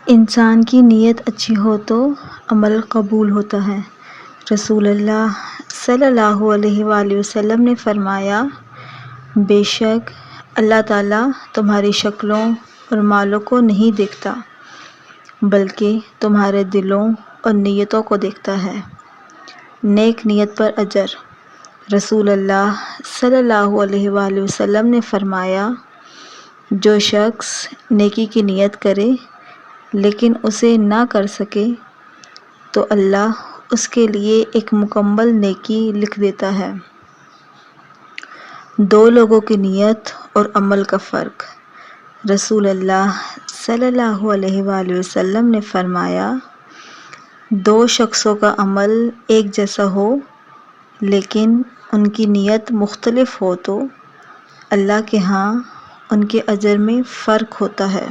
انسان کی نیت اچھی ہو تو عمل قبول ہوتا ہے۔ رسول اللہ صلی اللہ علیہ وآلہ وسلم نے فرمایا، بے شک اللہ تعالیٰ تمہاری شکلوں اور مالوں کو نہیں دیکھتا بلکہ تمہارے دلوں اور نیتوں کو دیکھتا ہے۔ نیک نیت پر اجر۔ رسول اللہ صلی اللہ علیہ وآلہ وسلم نے فرمایا، جو شخص نیکی کی نیت کرے لیکن اسے نہ کر سکے تو اللہ اس کے لیے ایک مکمل نیکی لکھ دیتا ہے۔ دو لوگوں کی نیت اور عمل کا فرق۔ رسول اللہ صلی اللہ علیہ وآلہ وسلم نے فرمایا، دو شخصوں کا عمل ایک جیسا ہو لیکن ان کی نیت مختلف ہو تو اللہ کے ہاں ان کے اجر میں فرق ہوتا ہے۔